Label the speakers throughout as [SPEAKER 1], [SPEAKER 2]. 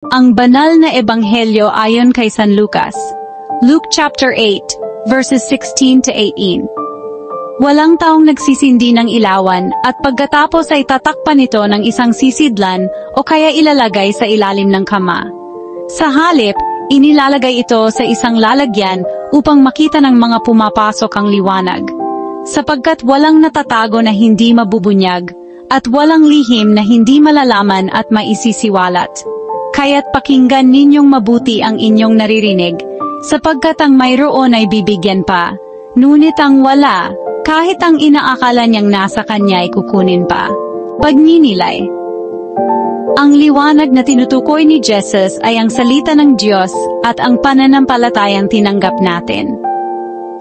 [SPEAKER 1] Ang banal na ebanghelyo ayon kay San Lucas. Luke chapter 8, verses 16 to 18. Walang taong nagsisindi ng ilawan at pagkatapos ay tatakpan ito ng isang sisidlan o kaya ilalagay sa ilalim ng kama. Sa halip, inilalagay ito sa isang lalagyan upang makita ng mga pumapasok ang liwanag. Sapagkat walang natatago na hindi mabubunyag, at walang lihim na hindi malalaman at maisisiwalat. Kaya't pakinggan ninyong mabuti ang inyong naririnig, sapagkat ang mayroon ay bibigyan pa, ngunit ang wala, kahit ang inaakala niyang nasa kanya ay kukunin pa. Pagninilay. Ang liwanag na tinutukoy ni Jesus ay ang salita ng Diyos at ang pananampalatayang tinanggap natin.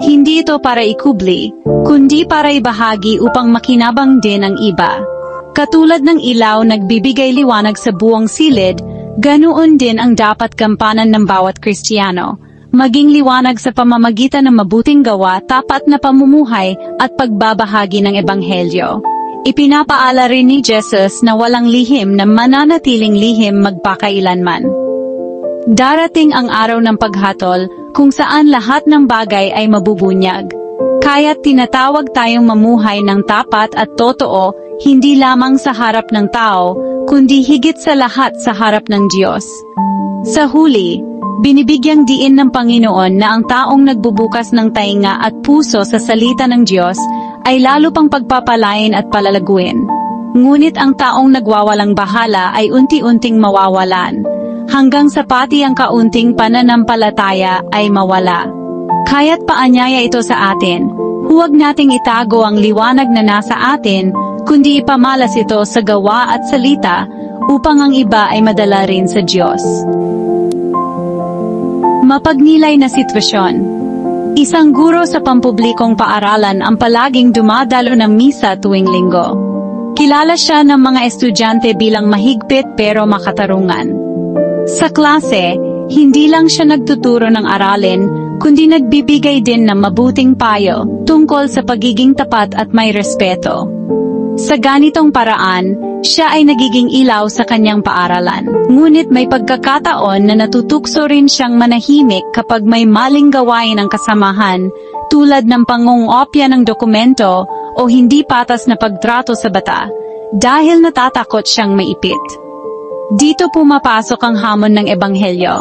[SPEAKER 1] Hindi ito para ikubli, kundi para ibahagi upang makinabang din ang iba. Katulad ng ilaw nagbibigay liwanag sa buong silid, ganoon din ang dapat gampanan ng bawat Kristiyano, maging liwanag sa pamamagitan ng mabuting gawa, tapat na pamumuhay at pagbabahagi ng ebanghelyo. Ipinapaala rin ni Jesus na walang lihim na mananatiling lihim magpakailanman. Darating ang araw ng paghatol kung saan lahat ng bagay ay mabubunyag. Kaya't tinatawag tayong mamuhay ng tapat at totoo, hindi lamang sa harap ng tao, kundi higit sa lahat sa harap ng Diyos. Sa huli, binibigyang diin ng Panginoon na ang taong nagbubukas ng tainga at puso sa salita ng Diyos ay lalo pang pagpapalain at palalaguin. Ngunit ang taong nagwawalang bahala ay unti-unting mawawalan, hanggang sa pati ang kaunting pananampalataya ay mawala. Kaya't paanyaya ito sa atin, huwag nating itago ang liwanag na nasa atin, kundi ipamalas ito sa gawa at salita, upang ang iba ay madala rin sa Diyos. Mapagnilay na sitwasyon. Isang guro sa pampublikong paaralan ang palaging dumadalo ng misa tuwing linggo. Kilala siya ng mga estudyante bilang mahigpit pero makatarungan. Sa klase, hindi lang siya nagtuturo ng aralin, kundi nagbibigay din ng mabuting payo tungkol sa pagiging tapat at may respeto. Sa ganitong paraan, siya ay nagiging ilaw sa kanyang paaralan. Ngunit may pagkakataon na natutukso rin siyang manahimik kapag may maling gawain ang kasamahan, tulad ng pangungopya ng dokumento o hindi patas na pagtrato sa bata, dahil natatakot siyang maipit. Dito pumapasok ang hamon ng ebanghelyo.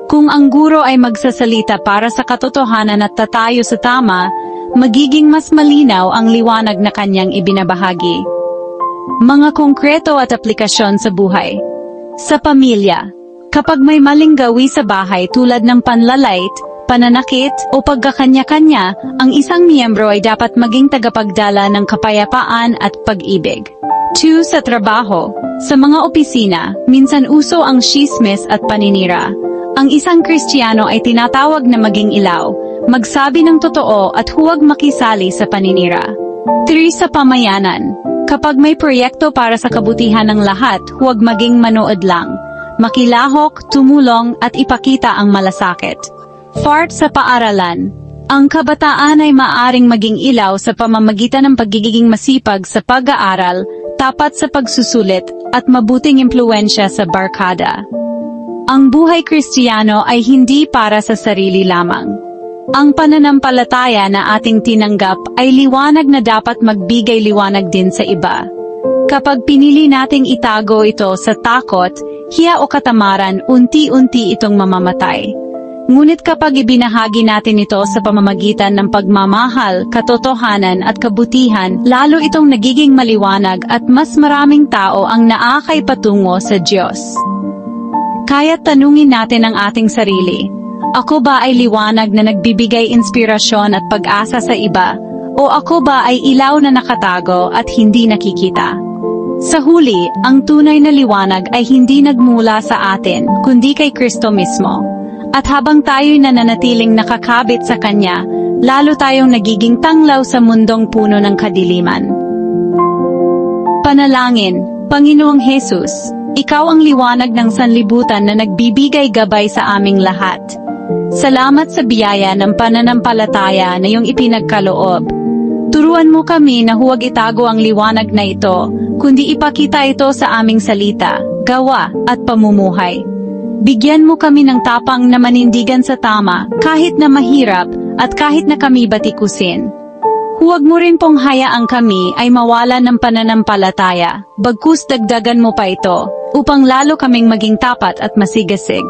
[SPEAKER 1] Kung ang guro ay magsasalita para sa katotohanan at tatayo sa tama, magiging mas malinaw ang liwanag na kanyang ibinabahagi. Mga konkreto at aplikasyon sa buhay. Sa pamilya, kapag may maling gawi sa bahay tulad ng panlalait, pananakit, o pagkakanya-kanya, ang isang miyembro ay dapat maging tagapagdala ng kapayapaan at pag-ibig. 2. Sa trabaho. Sa mga opisina, minsan uso ang tsismis at paninira. Ang isang Kristiyano ay tinatawag na maging ilaw, magsabi ng totoo at huwag makisali sa paninira. 3. Sa pamayanan. Kapag may proyekto para sa kabutihan ng lahat, huwag maging manood lang. Makilahok, tumulong at ipakita ang malasakit. 4. Sa paaralan. Ang kabataan ay maaring maging ilaw sa pamamagitan ng pagiging masipag sa pag-aaral, tapat sa pagsusulit, at mabuting impluwensya sa barkada. Ang buhay Kristiyano ay hindi para sa sarili lamang. Ang pananampalataya na ating tinanggap ay liwanag na dapat magbigay liwanag din sa iba. Kapag pinili nating itago ito sa takot, hiya o katamaran, unti-unti itong mamamatay. Ngunit kapag ibinahagi natin ito sa pamamagitan ng pagmamahal, katotohanan at kabutihan, lalo itong nagiging maliwanag at mas maraming tao ang naakay patungo sa Diyos. Kaya't tanungin natin ang ating sarili, ako ba ay liwanag na nagbibigay inspirasyon at pag-asa sa iba, o ako ba ay ilaw na nakatago at hindi nakikita? Sa huli, ang tunay na liwanag ay hindi nagmula sa atin, kundi kay Kristo mismo. At habang tayo'y nananatiling nakakabit sa Kanya, lalo tayong nagiging tanglaw sa mundong puno ng kadiliman. Panalangin. Panginoong Hesus, Ikaw ang liwanag ng sanlibutan na nagbibigay gabay sa aming lahat. Salamat sa biyaya ng pananampalataya na iyong ipinagkaloob. Turuan mo kami na huwag itago ang liwanag na ito, kundi ipakita ito sa aming salita, gawa, at pamumuhay. Bigyan mo kami ng tapang na manindigan sa tama, kahit na mahirap, at kahit na kami batikusin. Huwag mo rin pong hayaang kami ay mawala ng pananampalataya, bagkus dagdagan mo pa ito, upang lalo kaming maging tapat at masigasig.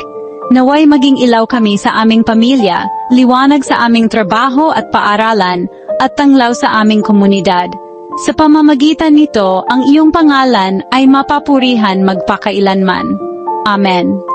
[SPEAKER 1] Naway maging ilaw kami sa aming pamilya, liwanag sa aming trabaho at paaralan, at tanglaw sa aming komunidad. Sa pamamagitan nito, ang iyong pangalan ay mapapurihan magpakailanman. Amen.